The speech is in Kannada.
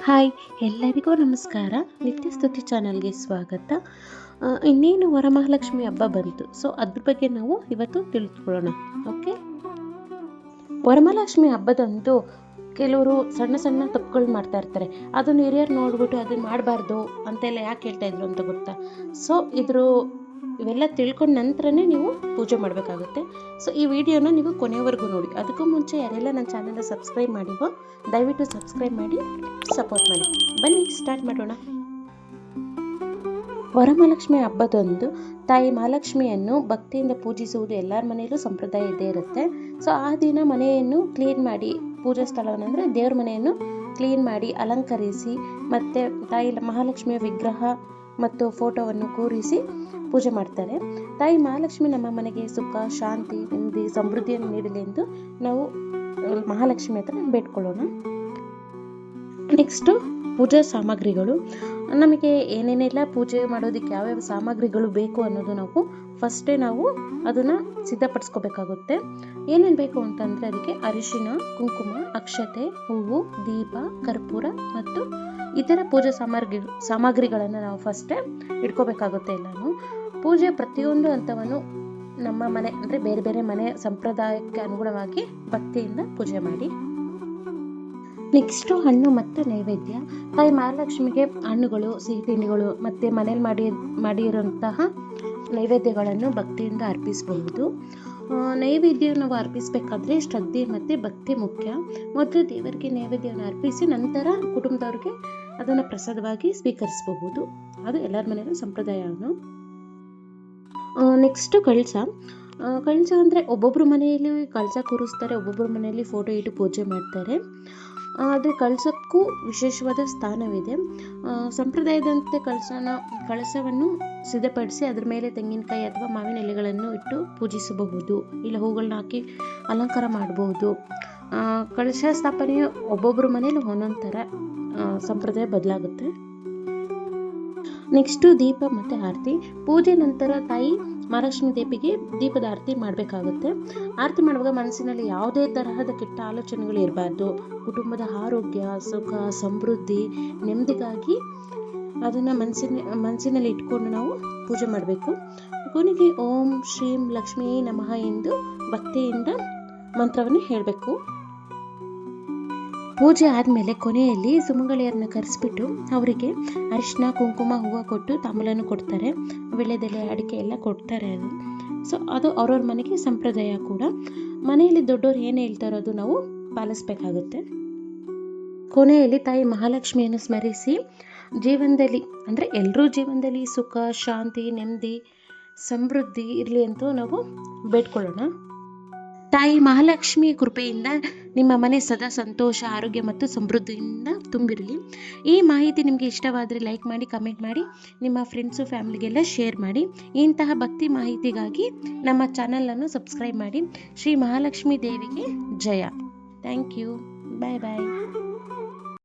ಹಾಯ್ ಎಲ್ಲರಿಗೂ ನಮಸ್ಕಾರ. ನಿತ್ಯ ಸ್ತುತಿ ಚಾನಲ್ಗೆ ಸ್ವಾಗತ. ಇನ್ನೇನು ವರಮಹಾಲಕ್ಷ್ಮಿ ಹಬ್ಬ ಬಂತು, ಸೊ ಅದ್ರ ಬಗ್ಗೆ ನಾವು ಇವತ್ತು ತಿಳಿದುಕೊಳ್ಳೋಣ. ಓಕೆ, ವರಮಹಾಲಕ್ಷ್ಮಿ ಹಬ್ಬದಂದು ಕೆಲವರು ಸಣ್ಣ ಸಣ್ಣ ತಪ್ಪುಗಳು ಮಾಡ್ತಾ ಇರ್ತಾರೆ. ಅದನ್ನು ಹಿರಿಯರು ನೋಡ್ಬಿಟ್ಟು ಅದನ್ನು ಮಾಡಬಾರ್ದು ಅಂತೆಲ್ಲ ಯಾಕೆ ಹೇಳ್ತಾ ಇದ್ರು ಅಂತ ಗೊತ್ತಾ? ಸೊ ಇವೆಲ್ಲ ತಿಳ್ಕೊಂಡ ನಂತರನೇ ನೀವು ಪೂಜೆ ಮಾಡಬೇಕಾಗುತ್ತೆ. ಸೊ ಈ ವಿಡಿಯೋನ ನೀವು ಕೊನೆಯವರೆಗೂ ನೋಡಿ. ಅದಕ್ಕೂ ಮುಂಚೆ ಯಾರೆಲ್ಲ ನನ್ನ ಚಾನಲ್ನ ಸಬ್ಸ್ಕ್ರೈಬ್ ಮಾಡಿವೋ ದಯವಿಟ್ಟು ಸಬ್ಸ್ಕ್ರೈಬ್ ಮಾಡಿ ಸಪೋರ್ಟ್ ಮಾಡಿ. ಬನ್ನಿ ಸ್ಟಾರ್ಟ್ ಮಾಡೋಣ. ವರಮಹಾಲಕ್ಷ್ಮಿ ಹಬ್ಬದಂದು ತಾಯಿ ಮಹಾಲಕ್ಷ್ಮಿಯನ್ನು ಭಕ್ತಿಯಿಂದ ಪೂಜಿಸುವುದು ಎಲ್ಲರ ಮನೆಯಲ್ಲೂ ಸಂಪ್ರದಾಯ ಇದ್ದೇ ಇರುತ್ತೆ. ಸೊ ಆ ದಿನ ಮನೆಯನ್ನು ಕ್ಲೀನ್ ಮಾಡಿ, ಪೂಜಾ ಸ್ಥಳವನ್ನು ಅಂದರೆ ದೇವ್ರ ಮನೆಯನ್ನು ಕ್ಲೀನ್ ಮಾಡಿ ಅಲಂಕರಿಸಿ, ಮತ್ತು ತಾಯಿ ಮಹಾಲಕ್ಷ್ಮಿಯ ವಿಗ್ರಹ ಮತ್ತು ಫೋಟೋವನ್ನು ಕೂರಿಸಿ ಪೂಜೆ ಮಾಡ್ತಾರೆ. ತಾಯಿ ಮಹಾಲಕ್ಷ್ಮಿ ನಮ್ಮ ಮನೆಗೆ ಸುಖ, ಶಾಂತಿ, ನೆಮ್ಮದಿ, ಸಮೃದ್ಧಿಯನ್ನು ನೀಡಲಿ ಎಂದು ನಾವು ಮಹಾಲಕ್ಷ್ಮಿ ಹತ್ರ ಬೇಡ್ಕೊಳ್ಳೋಣ. ನೆಕ್ಸ್ಟು ಪೂಜಾ ಸಾಮಗ್ರಿಗಳು. ನಮಗೆ ಏನೇನೆಲ್ಲ ಪೂಜೆ ಮಾಡೋದಕ್ಕೆ ಯಾವ್ಯಾವ ಸಾಮಗ್ರಿಗಳು ಬೇಕು ಅನ್ನೋದು ನಾವು ಅದನ್ನು ಸಿದ್ಧಪಡಿಸ್ಕೋಬೇಕಾಗುತ್ತೆ. ಏನೇನು ಬೇಕು ಅಂತಂದರೆ ಅದಕ್ಕೆ ಅರಿಶಿನ, ಕುಂಕುಮ, ಅಕ್ಷತೆ, ಹೂವು, ದೀಪ, ಕರ್ಪೂರ ಮತ್ತು ಇತರ ಪೂಜಾ ಸಾಮಗ್ರಿಗಳನ್ನು ನಾವು ಫಸ್ಟೇ ಇಟ್ಕೋಬೇಕಾಗುತ್ತೆ. ಎಲ್ಲನೂ ಪೂಜೆ ಪ್ರತಿಯೊಂದು ಹಂತವನ್ನು ನಮ್ಮ ಮನೆ ಅಂದರೆ ಬೇರೆ ಬೇರೆ ಮನೆ ಸಂಪ್ರದಾಯಕ್ಕೆ ಅನುಗುಣವಾಗಿ ಭಕ್ತಿಯಿಂದ ಪೂಜೆ ಮಾಡಿ. ನೆಕ್ಸ್ಟು ಹಣ್ಣು ಮತ್ತು ನೈವೇದ್ಯ. ತಾಯಿ ಮಹಾಲಕ್ಷ್ಮಿಗೆ ಹಣ್ಣುಗಳು, ಸಿಹಿ ತಿಂಡಿಗಳು ಮತ್ತು ಮನೇಲಿ ಮಾಡಿರೋಂತಹ ನೈವೇದ್ಯಗಳನ್ನು ಭಕ್ತಿಯಿಂದ ಅರ್ಪಿಸಬಹುದು. ನೈವೇದ್ಯ ನಾವು ಅರ್ಪಿಸಬೇಕಾದ್ರೆ ಶ್ರದ್ಧೆ ಮತ್ತು ಭಕ್ತಿ ಮುಖ್ಯ. ಮೊದಲು ದೇವರಿಗೆ ನೈವೇದ್ಯವನ್ನು ಅರ್ಪಿಸಿ ನಂತರ ಕುಟುಂಬದವ್ರಿಗೆ ಅದನ್ನು ಪ್ರಸಾದವಾಗಿ ಸ್ವೀಕರಿಸಬಹುದು. ಅದು ಎಲ್ಲರ ಮನೆಯಲ್ಲೂ ಸಂಪ್ರದಾಯವನ್ನು. ನೆಕ್ಸ್ಟು ಕಳಸ. ಕಳಸ ಅಂದರೆ ಒಬ್ಬೊಬ್ಬರು ಮನೆಯಲ್ಲಿ ಕಳಸ ಕೂರಿಸ್ತಾರೆ, ಒಬ್ಬೊಬ್ಬರು ಮನೆಯಲ್ಲಿ ಫೋಟೋ ಇಟ್ಟು ಪೂಜೆ ಮಾಡ್ತಾರೆ. ಆದರೆ ಕಳಸಕ್ಕೂ ವಿಶೇಷವಾದ ಸ್ಥಾನವಿದೆ. ಸಂಪ್ರದಾಯದಂತೆ ಕಳಸವನ್ನು ಸಿದ್ಧಪಡಿಸಿ ಅದರ ಮೇಲೆ ತೆಂಗಿನಕಾಯಿ ಅಥವಾ ಮಾವಿನ ಎಲೆಗಳನ್ನು ಇಟ್ಟು ಪೂಜಿಸಬಹುದು, ಇಲ್ಲ ಹೂಗಳನ್ನ ಹಾಕಿ ಅಲಂಕಾರ ಮಾಡಬಹುದು. ಕಳಶ ಸ್ಥಾಪನೆಯು ಒಬ್ಬೊಬ್ಬರ ಮನೇಲಿ ಒಂದೊಂದು ಥರ ಸಂಪ್ರದಾಯ ಬದಲಾಗುತ್ತೆ. ನೆಕ್ಸ್ಟು ದೀಪ ಮತ್ತು ಆರತಿ. ಪೂಜೆ ನಂತರ ತಾಯಿ ಮಹಾಲಕ್ಷ್ಮಿ ದೇವಿಗೆ ದೀಪದ ಆರತಿ ಮಾಡಬೇಕಾಗುತ್ತೆ. ಆರತಿ ಮಾಡುವಾಗ ಮನಸ್ಸಿನಲ್ಲಿ ಯಾವುದೇ ತರಹದ ಕೆಟ್ಟ ಆಲೋಚನೆಗಳು ಇರಬಾರ್ದು. ಕುಟುಂಬದ ಆರೋಗ್ಯ, ಸುಖ, ಸಮೃದ್ಧಿ, ನೆಮ್ಮದಿಗಾಗಿ ಅದನ್ನು ಮನಸ್ಸಿನಲ್ಲಿ ಇಟ್ಕೊಂಡು ನಾವು ಪೂಜೆ ಮಾಡಬೇಕು. ಕೊನೆಗೆ ಓಂ ಶ್ರೀಂ ಲಕ್ಷ್ಮೀ ನಮಃ ಎಂದು ಭಕ್ತಿಯಿಂದ ಮಂತ್ರವನ್ನು ಹೇಳಬೇಕು. ಪೂಜೆ ಆದಮೇಲೆ ಕೊನೆಯಲ್ಲಿ ಸುಮಂಗಲಿಯರನ್ನ ಕರೆಸ್ಬಿಟ್ಟು ಅವರಿಗೆ ಅರಿಶಿನ, ಕುಂಕುಮ, ಹೂವು ಕೊಟ್ಟು ತಾಂಬೂಲನ್ನು ಕೊಡ್ತಾರೆ. ವೀಳ್ಯದೆಲೆ, ಅಡಿಕೆ ಎಲ್ಲ ಕೊಡ್ತಾರೆ. ಅದು ಅವ್ರವ್ರ ಮನೆಗೆ ಸಂಪ್ರದಾಯ ಕೂಡ. ಮನೆಯಲ್ಲಿ ದೊಡ್ಡವ್ರು ಏನು ಹೇಳ್ತಾರೋ ಅದು ನಾವು ಪಾಲಿಸ್ಬೇಕಾಗುತ್ತೆ. ಕೊನೆಯಲ್ಲಿ ತಾಯಿ ಮಹಾಲಕ್ಷ್ಮಿಯನ್ನು ಸ್ಮರಿಸಿ ಜೀವನದಲ್ಲಿ ಅಂದರೆ ಎಲ್ಲರೂ ಜೀವನದಲ್ಲಿ ಸುಖ, ಶಾಂತಿ, ನೆಮ್ಮದಿ, ಸಮೃದ್ಧಿ ಇರಲಿ ಅಂತ ನಾವು ಬೇಡ್ಕೊಳ್ಳೋಣ. ತಾಯಿ ಮಹಾಲಕ್ಷ್ಮಿಯ ಕೃಪೆಯಿಂದ ನಿಮ್ಮ ಮನೆ ಸದಾ ಸಂತೋಷ, ಆರೋಗ್ಯ ಮತ್ತು ಸಮೃದ್ಧಿಯಿಂದ ತುಂಬಿರಲಿ. ಈ ಮಾಹಿತಿ ನಿಮಗೆ ಇಷ್ಟವಾದರೆ ಲೈಕ್ ಮಾಡಿ, ಕಮೆಂಟ್ ಮಾಡಿ, ನಿಮ್ಮ ಫ್ರೆಂಡ್ಸು ಫ್ಯಾಮಿಲಿಗೆಲ್ಲ ಶೇರ್ ಮಾಡಿ. ಇಂತಹ ಭಕ್ತಿ ಮಾಹಿತಿಗಾಗಿ ನಮ್ಮ ಚಾನಲನ್ನು ಸಬ್ಸ್ಕ್ರೈಬ್ ಮಾಡಿ. ಶ್ರೀ ಮಹಾಲಕ್ಷ್ಮಿ ದೇವಿಗೆ ಜಯ. Thank you. Bye bye.